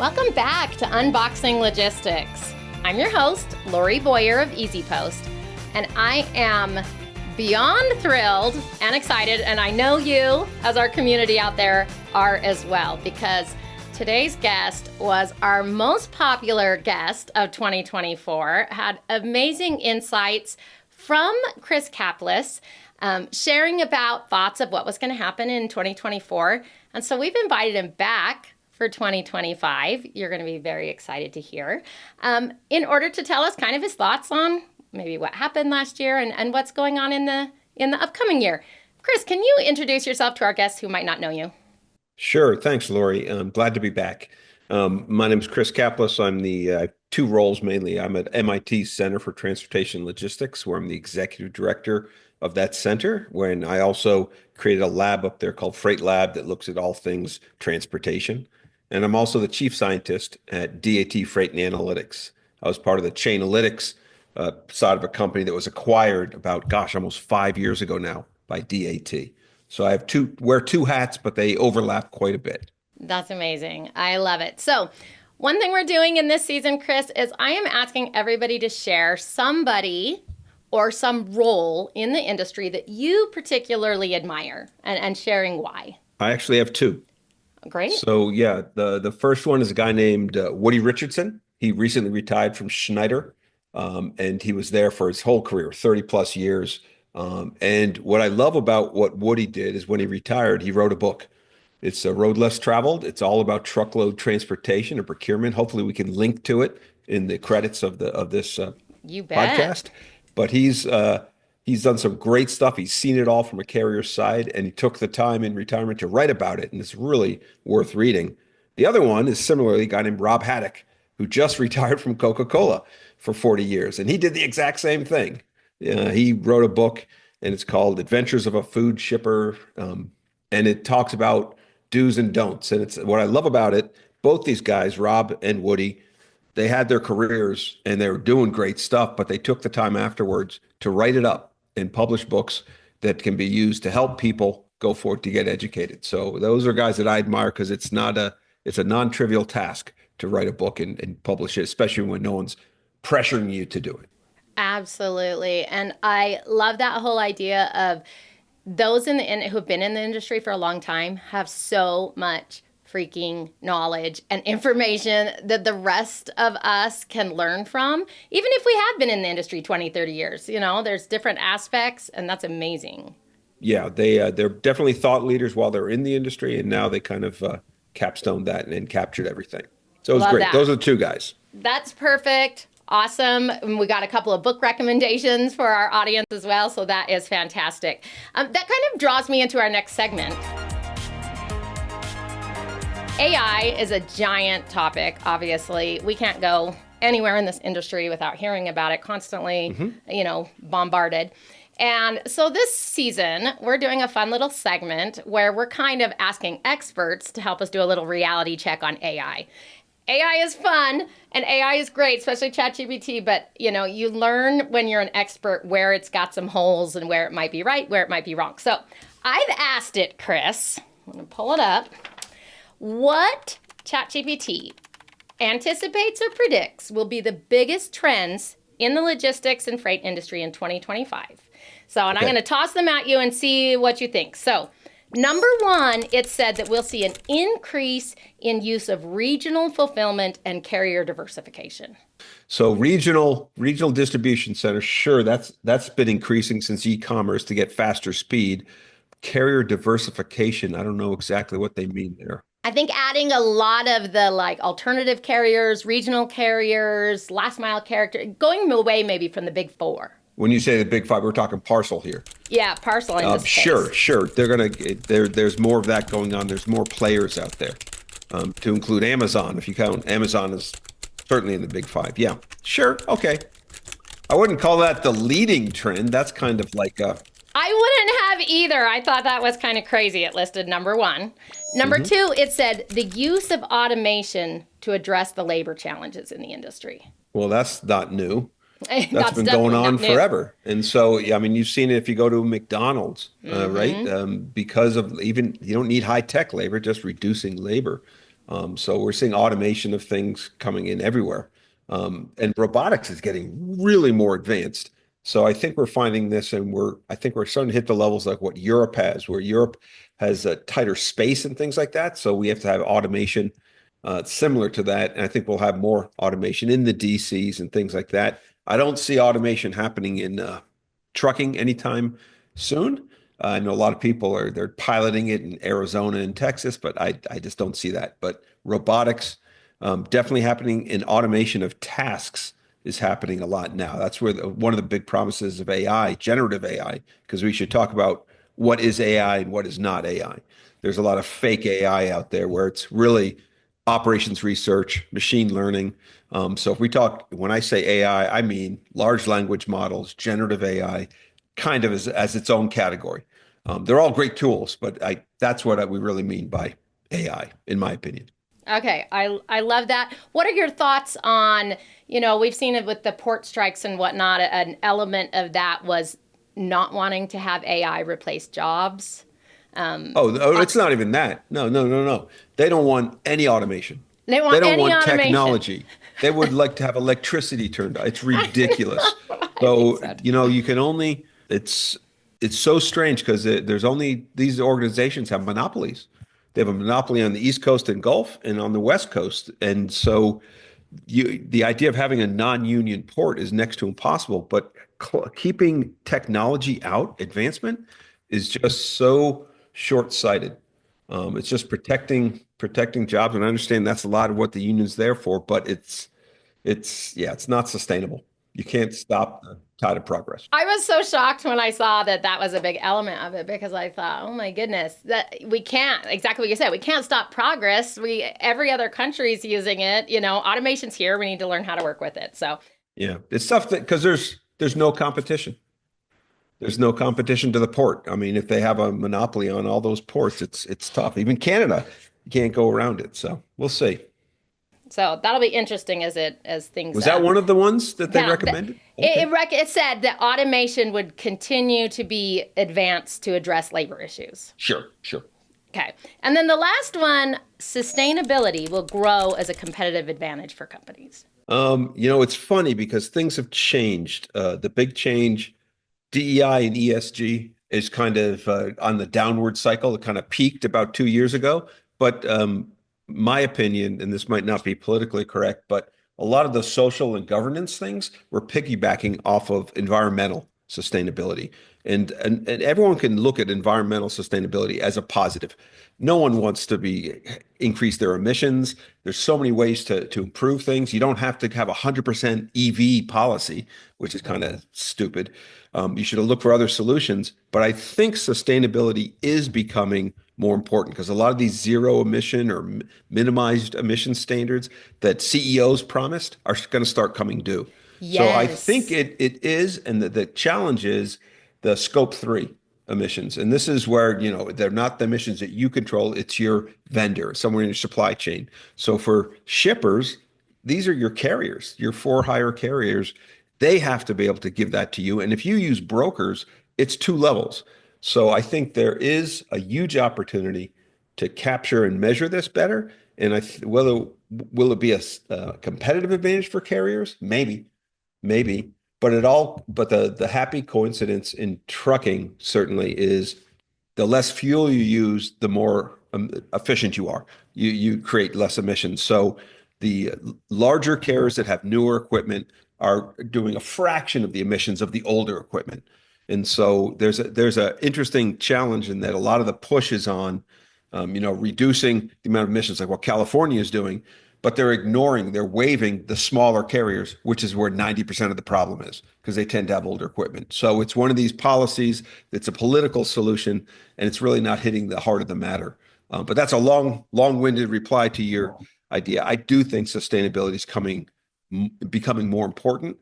Welcome back to Unboxing Logistics. I'm your host, Lori Boyer of EasyPost, and I am beyond thrilled and excited, and I know you, as our community out there, are as well, because today's guest was our most popular guest of 2024, had amazing insights from Chris Caplice, sharing about thoughts of what was going to happen in 2024, and so we've invited him back for 2025. You're going to be very excited to hear, in order to tell us kind of his thoughts on maybe what happened last year and what's going on in the upcoming year. Chris, can you introduce yourself to our guests who might not know you? Sure. Thanks, Lori. I'm glad to be back. My name is Chris Caplice. I'm the two roles mainly. I'm at MIT's Center for Transportation Logistics, where I'm the executive director of that center, when I also created a lab up there called Freight Lab that looks at all things transportation. And I'm also the chief scientist at DAT Freight and Analytics. I was part of the Chainalytics side of a company that was acquired about, almost 5 years ago now by DAT. So I have wear two hats, but they overlap quite a bit. That's amazing. I love it. So one thing we're doing in this season, Chris, is I am asking everybody to share somebody or some role in the industry that you particularly admire and sharing why. I actually have two. Great. So yeah, the first one is a guy named Woody Richardson. He recently retired from Schneider, and he was there for his whole career, 30 plus years. And what I love about what Woody did is when he retired, he wrote a book. It's a Road Less Traveled. It's all about truckload transportation and procurement. Hopefully we can link to it in the credits of this You bet. podcast. But he's done some great stuff. He's seen it all from a carrier's side, and he took the time in retirement to write about it, and it's really worth reading. The other one is similarly a guy named Rob Haddock, who just retired from Coca-Cola for 40 years, and he did the exact same thing. He wrote a book, and it's called Adventures of a Food Shipper, and it talks about do's and don'ts. And it's what I love about it. Both these guys, Rob and Woody, they had their careers and they were doing great stuff, but they took the time afterwards to write it up and publish books that can be used to help people go forward to get educated. So those are guys that I admire because it's a non-trivial task to write a book and publish it, especially when no one's pressuring you to do it. Absolutely. And I love that whole idea of those who have been in the industry for a long time have so much freaking knowledge and information that the rest of us can learn from, even if we have been in the industry 20, 30 years. There's different aspects, and that's amazing. Yeah, they're definitely thought leaders while they're in the industry, and now they kind of capstoned that and captured everything. So it was Love great. that. Those are the two guys. That's perfect. Awesome. And we got a couple of book recommendations for our audience as well, so that is fantastic. That kind of draws me into our next segment. AI is a giant topic, obviously. We can't go anywhere in this industry without hearing about it constantly, bombarded. And so this season, we're doing a fun little segment where we're kind of asking experts to help us do a little reality check on AI. AI is fun and AI is great, especially ChatGPT, but you learn when you're an expert where it's got some holes and where it might be right, where it might be wrong. So I've asked it, Chris, I'm going to pull it up, what ChatGPT anticipates or predicts will be the biggest trends in the logistics and freight industry in 2025. So, and okay. I'm going to toss them at you and see what you think. So, number one, it said that we'll see an increase in use of regional fulfillment and carrier diversification. So regional distribution centers, sure, that's been increasing since e-commerce to get faster speed. Carrier diversification, I don't know exactly what they mean there. I think adding a lot of the alternative carriers, regional carriers, last mile character, going away maybe from the big four. When you say the big five, we're talking parcel here. Yeah, parcel in this case. Sure. There's more of that going on. There's more players out there, to include Amazon. If you count, Amazon is certainly in the big five. Yeah, sure. Okay. I wouldn't call that the leading trend. That's kind of like a... I wouldn't have either. I thought that was kind of crazy. It listed number one. Number two, it said the use of automation to address the labor challenges in the industry. Well, that's not new. That's been going on forever. And so, I mean, you've seen it if you go to McDonald's, right? Because of you don't need high tech labor, just reducing labor. So we're seeing automation of things coming in everywhere. And robotics is getting really more advanced. So I think we're finding this, and I think we're starting to hit the levels like what Europe has, where Europe has a tighter space and things like that. So we have to have automation similar to that. And I think we'll have more automation in the DCs and things like that. I don't see automation happening in trucking anytime soon. I know a lot of people they're piloting it in Arizona and Texas, but I just don't see that. But robotics definitely happening, in automation of tasks is happening a lot now. That's where one of the big promises of AI, generative AI, because we should talk about what is AI and what is not AI. There's a lot of fake AI out there where it's really operations research, machine learning. So if we talk, when I say AI, I mean large language models, generative AI, kind of as its own category. They're all great tools, but that's what we really mean by AI, in my opinion. Okay, I love that. What are your thoughts on, we've seen it with the port strikes and whatnot. An element of that was not wanting to have AI replace jobs. It's not even that. No, no, no, no. They don't want any automation. They They want don't any want automation. technology. They would like to have electricity turned on. It's ridiculous. I think So, so. you can only, it's so strange because there's only these organizations have monopolies. They have a monopoly on the East Coast and Gulf and on the West Coast. And so the idea of having a non-union port is next to impossible, but keeping technology out, advancement is just so short-sighted. It's just protecting jobs, and I understand that's a lot of what the union's there for, but it's not sustainable. You can't stop the tide of progress. I was so shocked when I saw that that was a big element of it because I thought, oh my goodness, that we can't, exactly what you said, we can't stop progress. Every other country's using it. Automation's here. We need to learn how to work with it. So, Yeah, it's tough because there's no competition. There's no competition to the port. I mean, if they have a monopoly on all those ports, it's tough. Even Canada, you can't go around it. So we'll see. so that'll be interesting as things Was that one of the ones that they yeah, recommended? Okay. it said that automation would continue to be advanced to address labor issues. Sure, sure. Okay. And then the last one, sustainability will grow as a competitive advantage for companies. It's funny because things have changed. The big change, DEI and ESG is kind of on the downward cycle. It kind of peaked about 2 years ago. But my opinion, and this might not be politically correct, but a lot of the social and governance things were piggybacking off of environmental sustainability. And everyone can look at environmental sustainability as a positive. No one wants to increase their emissions. There's so many ways to improve things. You don't have to have 100% EV policy, which is kind of stupid. You should look for other solutions. But I think sustainability is becoming more important because a lot of these zero emission or minimized emission standards that CEOs promised are going to start coming due. So I think Yes. it is, and the challenge is the scope 3 emissions. And this is where, they're not the emissions that you control, it's your vendor, somewhere in your supply chain. So for shippers, these are your carriers, your for hire carriers. They have to be able to give that to you. And if you use brokers, it's two levels. So I think there is a huge opportunity to capture and measure this better. And whether will it be a competitive advantage for carriers? Maybe. But the happy coincidence in trucking certainly is the less fuel you use, the more efficient you are. You create less emissions. So the larger carriers that have newer equipment are doing a fraction of the emissions of the older equipment. And so there's a interesting challenge in that a lot of the push is on, reducing the amount of emissions, like what California is doing, but they're waiving the smaller carriers, which is where 90% of the problem is, because they tend to have older equipment. So it's one of these policies that's a political solution, and it's really not hitting the heart of the matter. But that's a long-winded reply to your idea. I do think sustainability is becoming more important.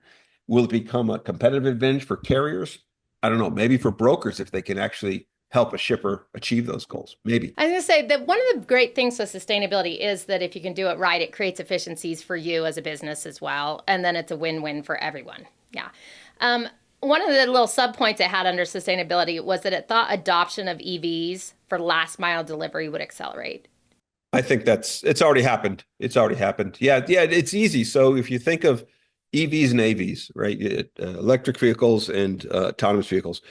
Will it become a competitive advantage for carriers? I don't know. Maybe for brokers, if they can actually help a shipper achieve those goals. Maybe. I was going to say that one of the great things with sustainability is that if you can do it right, it creates efficiencies for you as a business as well. And then it's a win-win for everyone. Yeah. One of the little subpoints it had under sustainability was that it thought adoption of EVs for last mile delivery would accelerate. I think it's already happened. It's already happened. Yeah, yeah, it's easy. So if you think of EVs and AVs, right? Electric vehicles and autonomous vehicles.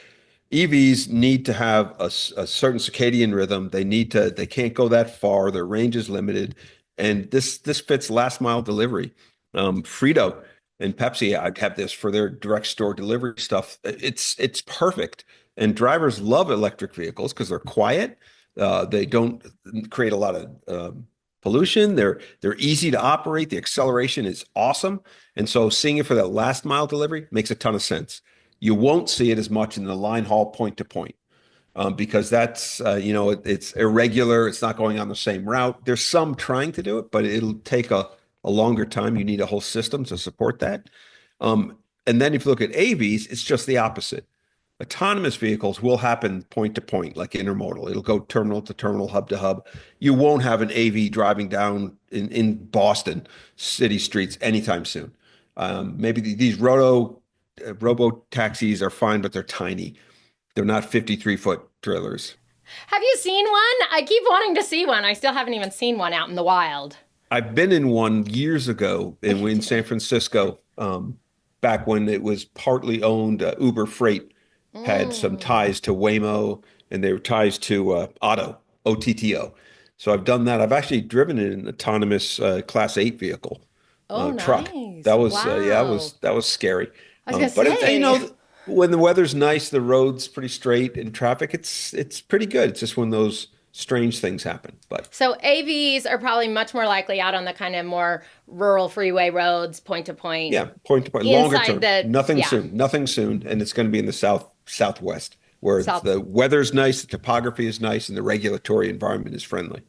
EVs need to have a certain circadian rhythm. They can't go that far. Their range is limited. And this fits last mile delivery. Frito and Pepsi, I'd have this for their direct store delivery stuff. It's perfect. And drivers love electric vehicles because they're quiet. They don't create a lot of pollution. They're easy to operate. The acceleration is awesome. And so seeing it for that last mile delivery makes a ton of sense. You won't see it as much in the line haul point to point because that's it's irregular. It's not going on the same route. There's some trying to do it, but it'll take a longer time. You need a whole system to support that. And then if you look at AVs, it's just the opposite. Autonomous vehicles will happen point to point, like intermodal. It'll go terminal to terminal, hub to hub. You won't have an AV driving down in Boston city streets anytime soon. Maybe these robo taxis are fine, but they're tiny. They're not 53-foot trailers. Have you seen one? I keep wanting to see one. I still haven't even seen one out in the wild. I've been in one years ago in San Francisco, back when it was partly owned. Uber Freight had some ties to Waymo, and they were ties to OTTO. So I've done that. I've actually driven in an autonomous Class 8 vehicle Oh, truck. nice. That was yeah, Wow. that was scary. I was gonna But it, say. when the weather's nice, the road's pretty straight, and traffic, it's pretty good. It's just when those strange things happen. But So AVs are probably much more likely out on the kind of more rural freeway roads, point to point, yeah, point to point, longer inside term, the, yeah, nothing soon, and it's going to be in the southwest where south. the weather's nice, the topography is nice, and the regulatory environment is friendly.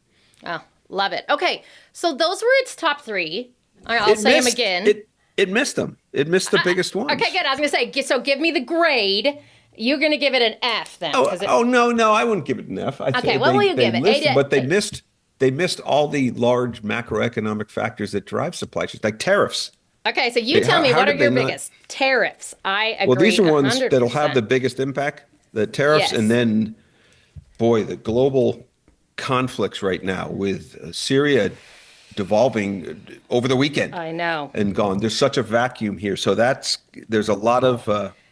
Oh, love it. Okay, so those were its top three. I'll It say them missed again. it missed them. It missed the biggest ones. Okay, good. I was gonna say, so give me the grade. You're gonna give it an F then, Oh, because it. oh no, I wouldn't give it an F. I'd Okay, say what will you they give it? A listed, but to, a, they missed all the large macroeconomic factors that drive supply chains, like tariffs. okay, so you tell me How what are did they your not? biggest tariffs? I Well, agree these are a ones hundred that'll have the percent. biggest impact, the tariffs, and Yes. then, boy, the global conflicts right now with Syria devolving over the weekend I know. and gone. There's such a vacuum here, so there's a lot of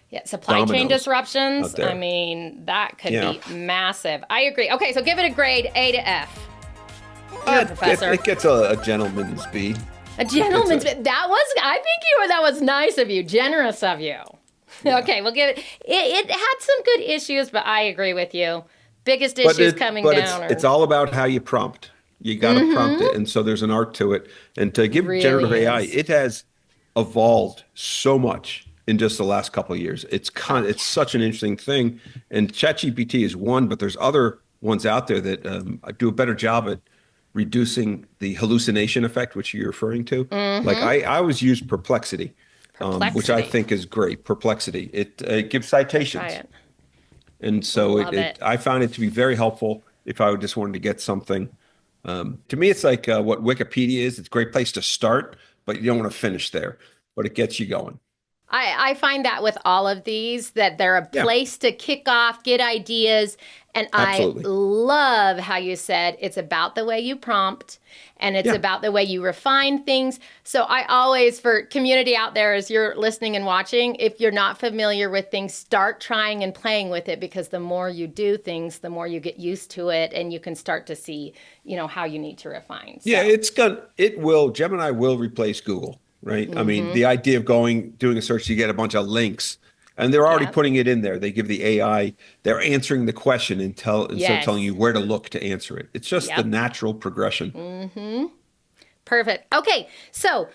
Yeah, supply chain dominoes disruptions. out I there. mean, that could Yeah. be massive. I agree. Okay, so give it a grade A to F. You're a professor. It gets a gentleman's B. A It gets gentleman's. That was. I think you were. That was nice of you. Generous of you. Yeah. Okay, we'll give it. It had some good issues, but I agree with you. Biggest issues coming down It's are all about how you prompt. You got to prompt it, and so there's an art to it. And to give generative really AI, is. it has evolved so much in just the last couple of years. Oh It's such an interesting thing, and ChatGPT is one, but there's other ones out there that do a better job at reducing the hallucination effect, which you're referring to. yeah. Like I always use Perplexity, which I Perplexity. think is great. Perplexity. It gives I'll try citations. it. And so Love it. I found it to be very helpful if I just wanted to get something. To me, it's like what Wikipedia is. It's a great place to start, but you don't want to finish there, but it gets you going. I find that with all of these, that they're a Yeah, place to kick off, get ideas. And I absolutely. love how you said it's about the way you prompt and it's Yeah, about the way you refine things. So I always, for community out there, as you're listening and watching, if you're not familiar with things, start trying and playing with it, because the more you do things, the more you get used to it and you can start to see, how you need to refine. yeah, So, Gemini will replace Google, right? I mean, mm-hmm. the idea of doing a search, you get a bunch of links, and they're already Yeah. putting it in there. They give the AI, they're answering the question instead of telling Yes. you where to look to answer it. It's just the Yep. natural progression. Perfect. Okay. So,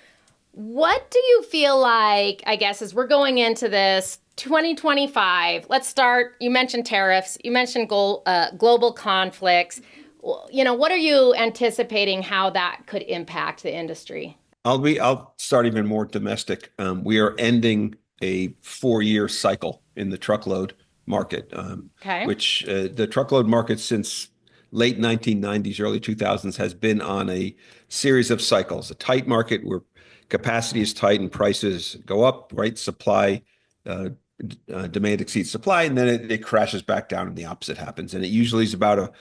what do you feel like, I guess, as we're going into this 2025? Let's start. You mentioned tariffs, you mentioned global conflicts. What are you anticipating how that could impact the industry? I'll start even more domestic. We are ending a 4-year cycle in the truckload market, Okay. which the truckload market since late 1990s, early 2000s has been on a series of cycles. A tight market where capacity is tight and prices go up, right? Uh, Demand exceeds supply, and then it crashes back down and the opposite happens. And it usually is about a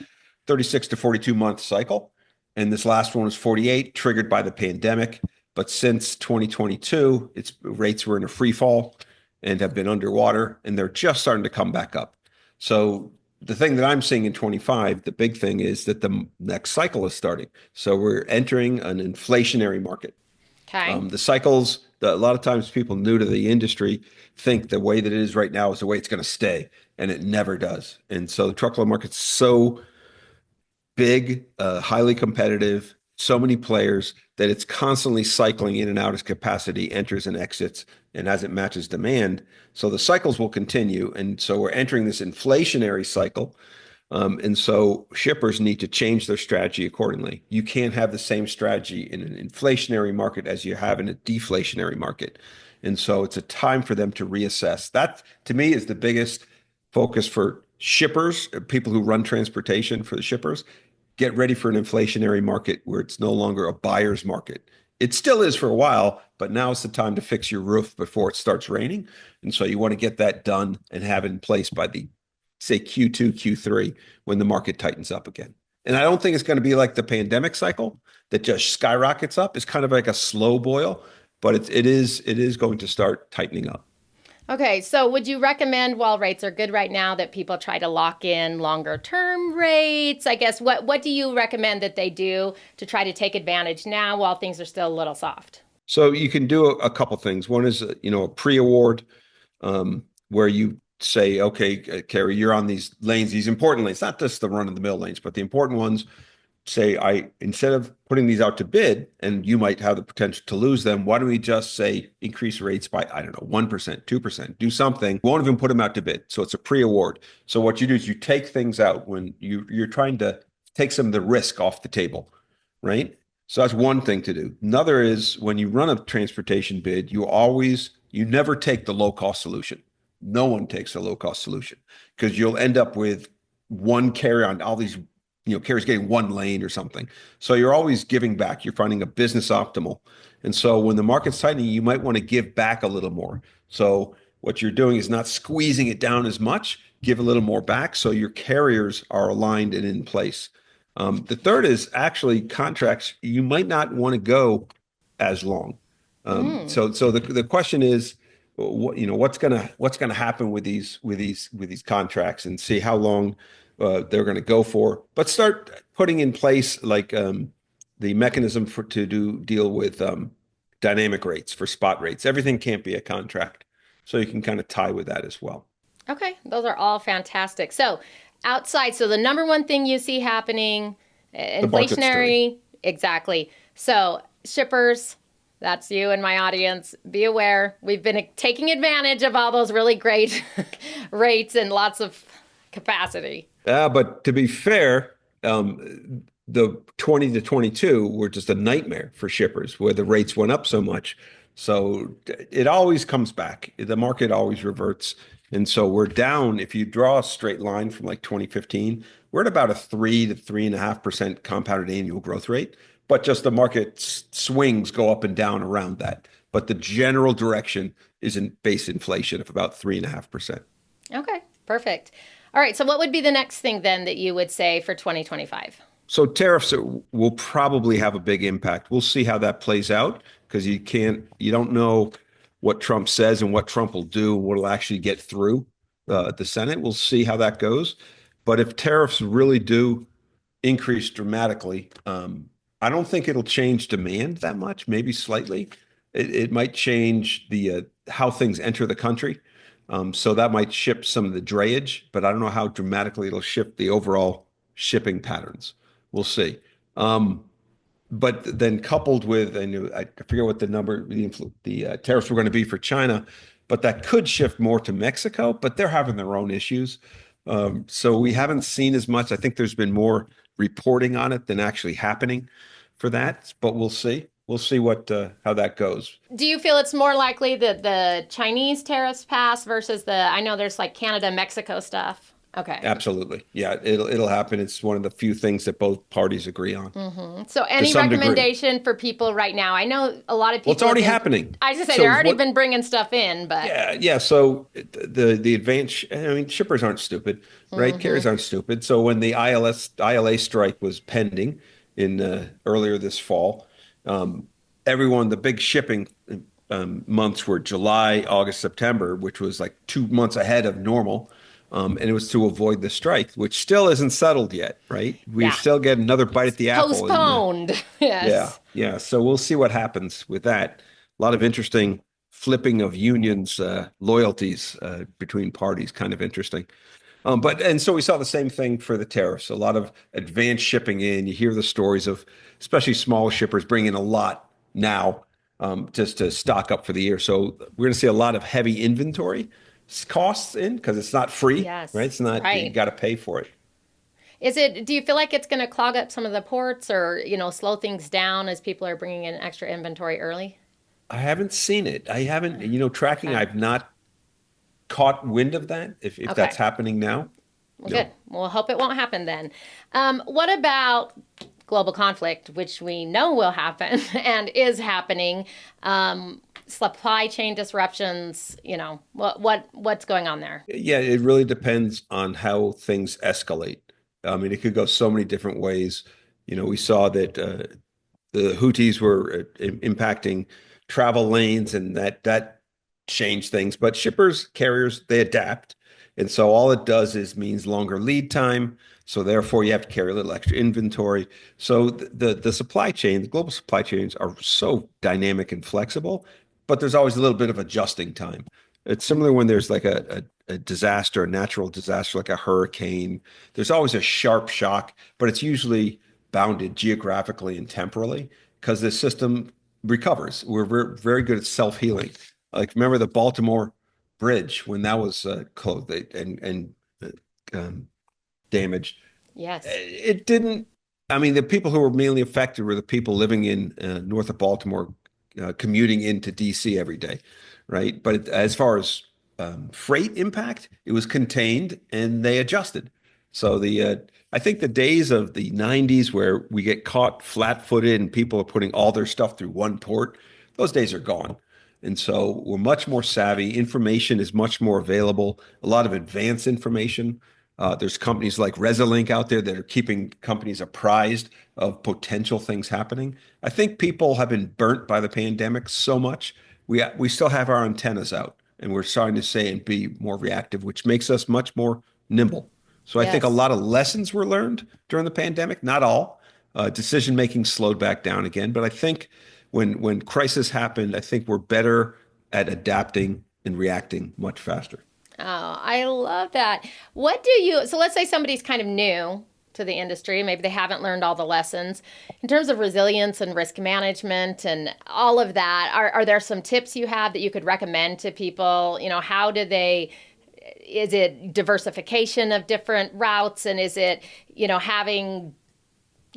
36 to 42 month cycle. and this last one was 48, triggered by the pandemic. But since 2022, its rates were in a free fall and have been underwater, and they're just starting to come back up. So the thing that I'm seeing in 25, the big thing is that the next cycle is starting. So we're entering an inflationary market. Okay. The cycles, a lot of times people new to the industry think the way that it is right now is the way it's going to stay, and it never does. And so the truckload market's so big, highly competitive, so many players that it's constantly cycling in and out as capacity enters and exits and as it matches demand. So the cycles will continue. And so we're entering this inflationary cycle. And so shippers need to change their strategy accordingly. You can't have the same strategy in an inflationary market as you have in a deflationary market. And so it's a time for them to reassess. That, to me, is the biggest focus for shippers, people who run transportation for the shippers. Get ready for an inflationary market where it's no longer a buyer's market. It still is for a while, but now is the time to fix your roof before it starts raining. And so you want to get that done and have it in place by the, say, Q2, Q3, when the market tightens up again. And I don't think it's going to be like the pandemic cycle that just skyrockets up. It's kind of like a slow boil, but it is going to start tightening up. Okay, so would you recommend while rates are good right now that people try to lock in longer term rates? I guess what do you recommend that they do to try to take advantage now while things are still a little soft? So you can do a couple things. One is, a pre-award where you say, okay, Carrie, you're on these lanes, these important lanes, not just the run-of-the-mill lanes, but the important ones. Say, instead of putting these out to bid, and you might have the potential to lose them, why don't we just say increase rates by, I don't know, 1%, 2%, do something. We won't even put them out to bid. So it's a pre-award. So what you do is you take things out when you're trying to take some of the risk off the table, right? So that's one thing to do. Another is when you run a transportation bid, you never take the low cost solution. No one takes a low cost solution because you'll end up with one carrier on all these, carriers getting one lane or something. So you're always giving back. You're finding a business optimal. And so when the market's tightening, you might want to give back a little more. So what you're doing is not squeezing it down as much, give a little more back so your carriers are aligned and in place. The third is actually contracts. You might not want to go as long. So the question is, what's gonna happen with these contracts, and see how long they're going to go for. But start putting in place like the mechanism to deal with dynamic rates for spot rates. Everything can't be a contract, so you can kind of tie with that as well. Okay, those are all fantastic. So, outside, so the number one thing you see happening, The market's stirring. inflationary, exactly. So, shippers, that's you and my audience. Be aware, we've been taking advantage of all those really great rates and lots of capacity. But to be fair, the 20 to 22 were just a nightmare for shippers where the rates went up so much. So it always comes back. The market always reverts. And so we're down. If you draw a straight line from like 2015, we're at about a 3 to 3.5% compounded annual growth rate. But just the market swings go up and down around that. But the general direction is in base inflation of about 3.5%. Okay, perfect. All right, so what would be the next thing then that you would say for 2025? So tariffs will probably have a big impact. We'll see how that plays out because you don't know what Trump says and what Trump will do, what will actually get through the Senate. We'll see how that goes. But if tariffs really do increase dramatically, I don't think it'll change demand that much, maybe slightly. It might change the how things enter the country. So that might shift some of the drayage, but I don't know how dramatically it'll shift the overall shipping patterns. We'll see. But then coupled with, I forget what the number, the tariffs were going to be for China, but that could shift more to Mexico, but they're having their own issues. So we haven't seen as much. I think there's been more reporting on it than actually happening for that, but we'll see. We'll see how that goes. Do you feel it's more likely that the Chinese tariffs pass versus I know there's like Canada, Mexico stuff. Okay. Absolutely. Yeah, it'll happen. It's one of the few things that both parties agree on. So any some degree. recommendation for people right now? I know a lot of people. Well, it's already happening. I was just say So they're already been bringing stuff in, but Yeah. So the advance, I mean, shippers aren't stupid, right? Carriers aren't stupid. So when the ILA strike was pending, in earlier this fall. Um, Everyone, the big shipping months were July, August, September, which was like 2 months ahead of normal. And it was to avoid the strike, which still isn't settled yet, right? We Yeah. still get another bite at It's the apple in postponed. yeah, Yes. yeah. So we'll see what happens with that. A lot of interesting flipping of unions, loyalties between parties, kind of interesting. And so we saw the same thing for the tariffs. A lot of advanced shipping in. You hear the stories of especially small shippers bringing a lot now just to stock up for the year. So we're going to see a lot of heavy inventory costs in because it's not free, right? Yes. It's not, you Right. got to pay for it. Do you feel like it's going to clog up some of the ports or, slow things down as people are bringing in extra inventory early? I haven't seen it. I haven't, tracking, Okay. I've not caught wind of that, if that's Okay. happening now. Well, good. No. We'll hope it won't happen then. What about global conflict, which we know will happen and is happening? Supply chain disruptions. What's going on there? Yeah, it really depends on how things escalate. I mean, it could go so many different ways. We saw that the Houthis were impacting travel lanes, and that changed things. But shippers, carriers, they adapt, and so all it does is means longer lead time. So therefore, you have to carry a little extra inventory. So the supply chain, the global supply chains are so dynamic and flexible, but there's always a little bit of adjusting time. It's similar when there's like a disaster, a natural disaster like a hurricane. There's always a sharp shock, but it's usually bounded geographically and temporally because the system recovers. We're very good at self-healing. Like remember the Baltimore Bridge when that was closed and uh, um, damaged. Yes. It didn't. I mean, the people who were mainly affected were the people living in north of Baltimore, commuting into DC every day, right? But as far as freight impact, it was contained and they adjusted. So I think the days of the 90s where we get caught flat-footed and people are putting all their stuff through one port, those days are gone. And so we're much more savvy. Information is much more available, a lot of advanced information. There's companies like Resolink out there that are keeping companies apprised of potential things happening. I think people have been burnt by the pandemic so much. We still have our antennas out and we're starting to say and be more reactive, which makes us much more nimble. So I think a Yes. lot of lessons were learned during the pandemic, not all. Decision making slowed back down again, but I think when crisis happened, I think we're better at adapting and reacting much faster. Oh, I love that. So let's say somebody's kind of new to the industry, maybe they haven't learned all the lessons. In terms of resilience and risk management and all of that, are there some tips you have that you could recommend to people? How do they, is it diversification of different routes and is it, having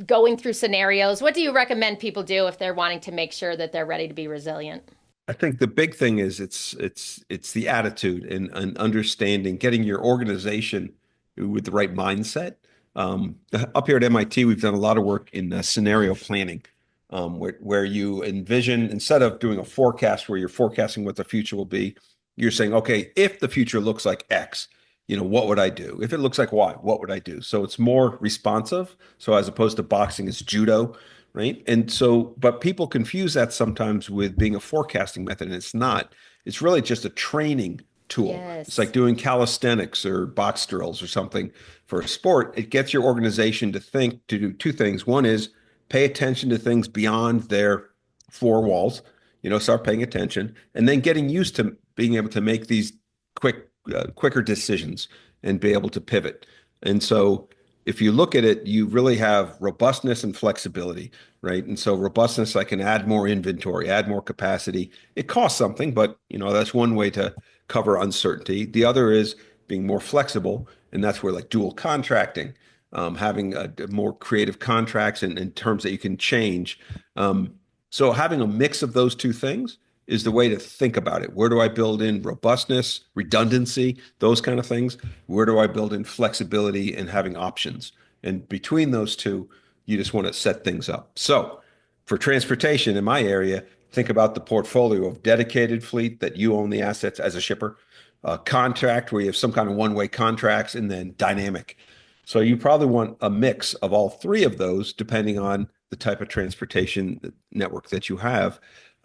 going through scenarios? What do you recommend people do if they're wanting to make sure that they're ready to be resilient? I think the big thing is it's the attitude and understanding, getting your organization with the right mindset. Up here at MIT, we've done a lot of work in scenario planning, where you envision instead of doing a forecast where you're forecasting what the future will be, you're saying, okay, if the future looks like X, what would I do? If it looks like Y, what would I do? So it's more responsive. So as opposed to boxing, it's judo, right? And so, but people confuse that sometimes with being a forecasting method, and it's not. It's really just a training tool. It's like Yes. doing calisthenics or box drills or something for a sport. It gets your organization to think to do two things. One is pay attention to things beyond their four walls, start paying attention, and then getting used to being able to make these quicker decisions and be able to pivot. And so if you look at it, you really have robustness and flexibility, right? And so robustness, I can add more inventory, add more capacity. It costs something, but that's one way to cover uncertainty. The other is being more flexible, and that's where like dual contracting, having more creative contracts and terms that you can change. So having a mix of those two things is the way to think about it. Where do I build in robustness, redundancy, those kind of things? Where do I build in flexibility and having options? And between those two, you just want to set things up. So for transportation in my area, think about the portfolio of dedicated fleet that you own the assets as a shipper, contract where you have some kind of one-way contracts, and then dynamic. So you probably want a mix of all three of those, depending on the type of transportation network that you have.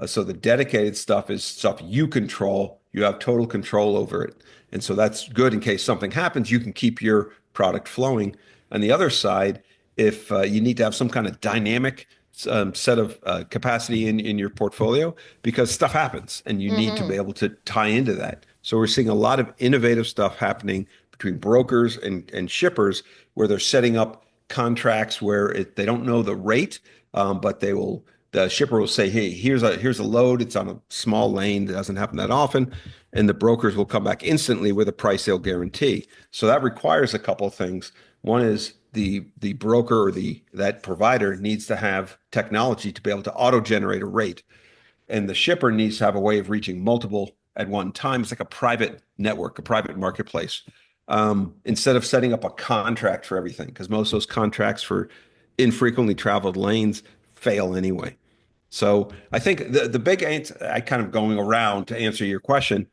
So the dedicated stuff is stuff you control. You have total control over it. And so that's good in case something happens, you can keep your product flowing. On the other side, if you need to have some kind of dynamic set of capacity in your portfolio, because stuff happens and you need to be Hmm. able to tie into that. So we're seeing a lot of innovative stuff happening between brokers and shippers where they're setting up contracts where they don't know the rate, but the shipper will say, hey, here's a load. It's on a small lane. That doesn't happen that often. And the brokers will come back instantly with a price they'll guarantee. So that requires a couple of things. One is the broker or that provider needs to have technology to be able to auto generate a rate, and the shipper needs to have a way of reaching multiple at one time. It's like a private network, a private marketplace. Instead of setting up a contract for everything, because most of those contracts for infrequently traveled lanes fail anyway. So I think the big I kind of going around to answer your question.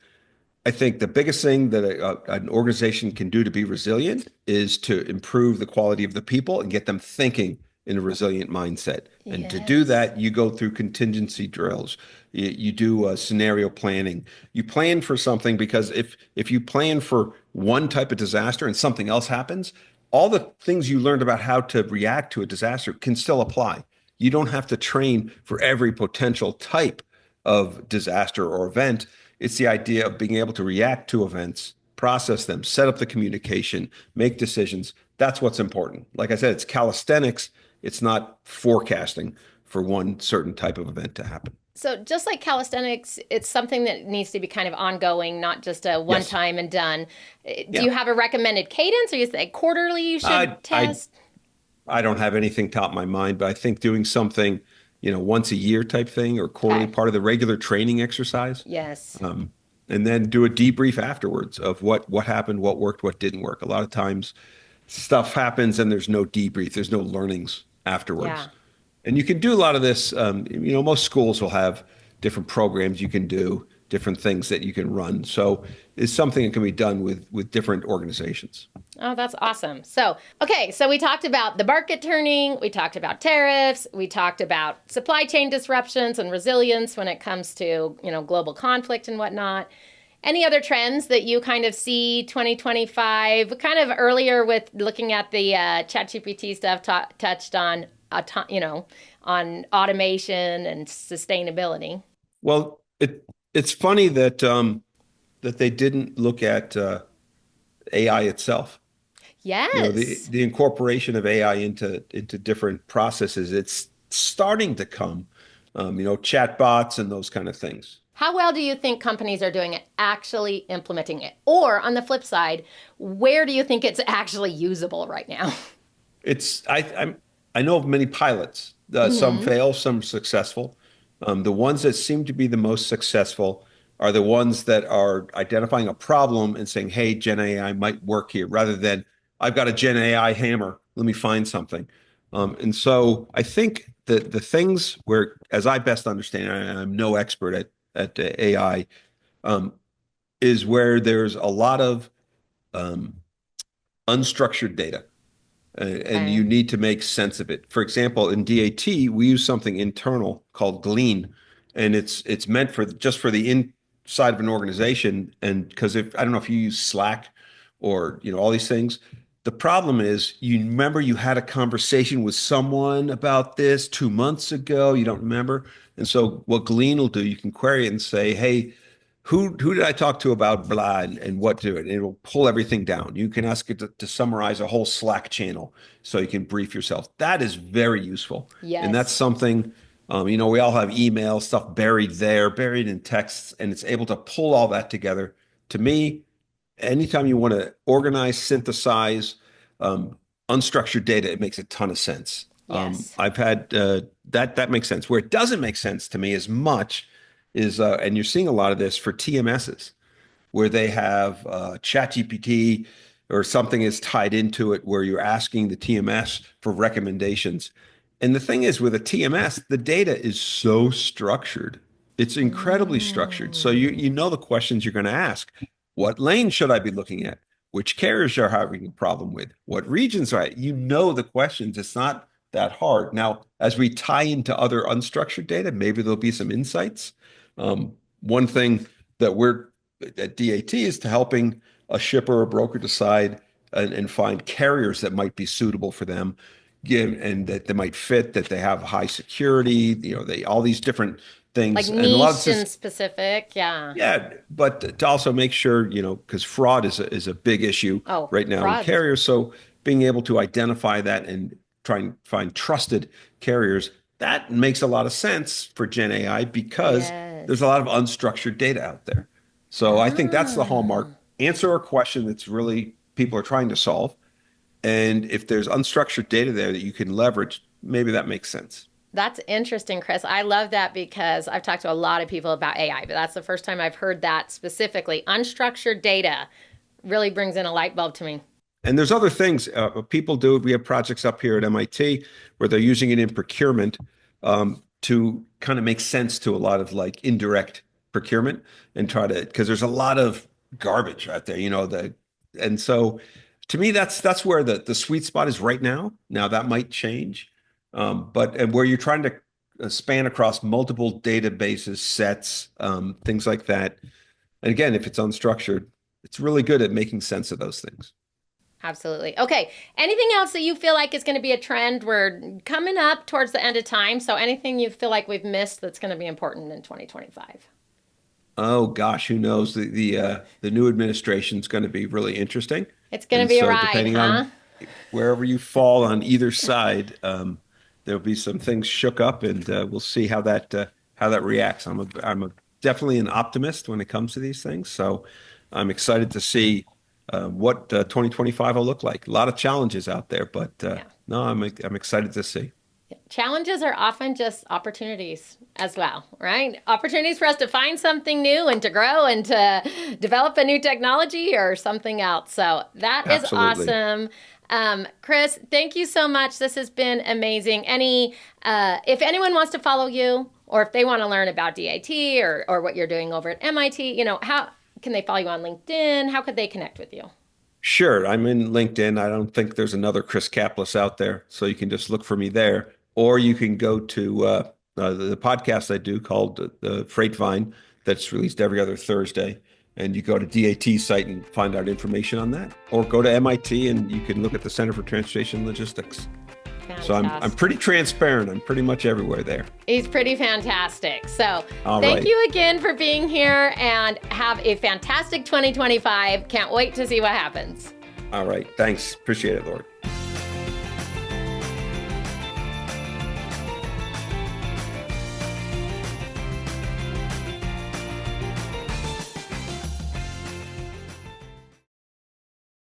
I think the biggest thing that an organization can do to be resilient is to improve the quality of the people and get them thinking in a resilient mindset. And to do Yes. that, you go through contingency drills. You do scenario planning. You plan for something because if you plan for one type of disaster and something else happens, all the things you learned about how to react to a disaster can still apply. You don't have to train for every potential type of disaster or event. It's the idea of being able to react to events, process them, set up the communication, make decisions. That's what's important. Like I said, it's calisthenics. It's not forecasting for one certain type of event to happen. So just like calisthenics, it's something that needs to be kind of ongoing, not just a one Yes. time and done. Do Yeah. you have a recommended cadence, or you say quarterly you I should I test? I don't have anything top of my mind, but I think doing something, once a year type thing or quarterly Okay. part of the regular training exercise. Yes. Um, and then do a debrief afterwards of what happened, what worked, what didn't work. A lot of times stuff happens and there's no debrief, there's no learnings afterwards. Yeah. And you can do a lot of this. Most schools will have different programs you can do, different things that you can run. So it's something that can be done with different organizations. Oh, that's awesome. So, okay, so we talked about the market turning, we talked about tariffs, we talked about supply chain disruptions and resilience when it comes to, global conflict and whatnot. Any other trends that you kind of see 2025? Kind of earlier with looking at the ChatGPT stuff, touched on, on automation and sustainability. Well, it's funny that they didn't look at AI itself. The Yes. the incorporation of AI into different processes, it's starting to come. Chatbots and those kind of things. How well do you think companies are doing it actually implementing it? Or on the flip side, where do you think it's actually usable right now? I know of many pilots. Some Hmm. fail, some successful. The ones that seem to be the most successful are the ones that are identifying a problem and saying, "Hey, Gen AI might work here," rather than "I've got a Gen AI hammer. Let me find something." And so I think that the things where, as I best understand, and I'm no expert at AI, um, is where there's a lot of um, unstructured data and Okay. you need to make sense of it. For example, in DAT, we use something internal called Glean, and it's meant for just for the inside of an organization. And because if I don't know if you use Slack or all these things, the problem is you remember you had a conversation with someone about this 2 months ago, you don't remember. And so what Glean will do, you can query it and say, hey, who did I talk to about blah and what to it? And it'll pull everything down. You can ask it to summarize a whole Slack channel so you can brief yourself. That is very useful. And that's Yes. something, we all have email stuff buried there, buried in texts, and it's able to pull all that together. To me, anytime you want to organize, synthesize unstructured data, it makes a ton of sense. Yes. I've had that makes sense. Where it doesn't make sense to me as much is, and you're seeing a lot of this for TMSs, where they have ChatGPT or something is tied into it, where you're asking the TMS for recommendations. And the thing is, with a TMS, the data is so structured. It's incredibly structured. So you Mm. know the questions you're going to ask. What lane should I be looking at? which carriers are having a problem with, what regions are at. You know the questions. It's not that hard. Now, as we tie into other unstructured data, maybe there'll be some insights. One thing that we're at DAT is to helping a shipper or broker decide and find carriers that might be suitable for them, and that they might fit, that they have high security, they all these different Like things. And a lot of niche this and specific. Yeah. yeah, but to also make sure, because fraud is a big issue Oh, right now in fraud. carriers. So being able to identify that and try and find trusted carriers, that makes a lot of sense for Gen AI because there's a Yes. lot of unstructured data out there. So I think that's the hallmark. Ah. Answer a question that's really people are trying to solve. And if there's unstructured data there that you can leverage, maybe that makes sense. That's interesting, Chris. I love that because I've talked to a lot of people about AI, but that's the first time I've heard that specifically. Unstructured data really brings in a light bulb to me. And there's other things people do. We have projects up here at MIT where they're using it in procurement to kind of make sense to a lot of like indirect procurement and try to, because there's a lot of garbage out there, and so to me, that's where the sweet spot is right now. Now that might change, but and where you're trying to span across multiple databases, sets, things like that. And again, if it's unstructured, it's really good at making sense of those things. Absolutely. Okay. Anything else that you feel like is going to be a trend? We're coming up towards the end of time. So anything you feel like we've missed that's going to be important in 2025? Oh gosh, who knows? The new administration is going to be really interesting, It's going to and be a so ride, depending huh? on wherever you fall on either side, there'll be some things shook up, and we'll see how that reacts. I'm definitely an optimist when it comes to these things, so I'm excited to see what 2025 will look like. A lot of challenges out there, but Yeah. no, I'm excited to see. Challenges are often just opportunities as well, right? Opportunities for us to find something new and to grow and to develop a new technology or something else. So that is Absolutely. awesome. Chris, thank you so much. This has been amazing. If anyone wants to follow you or if they want to learn about DAT or what you're doing over at MIT, how can they follow you on LinkedIn? How could they connect with you? Sure, I'm in LinkedIn. I don't think there's another Chris Caplice out there, so you can just look for me there, or you can go to the podcast I do called the Freight Vine that's released every other Thursday, and you go to DAT site and find out information on that, or go to MIT and you can look at the Center for Transportation Logistics. So I'm Fantastic. pretty transparent. I'm pretty much everywhere there. He's pretty fantastic. So All thank right. you again for being here and have a fantastic 2025. Can't wait to see what happens. All right. Thanks. Appreciate it, Lord.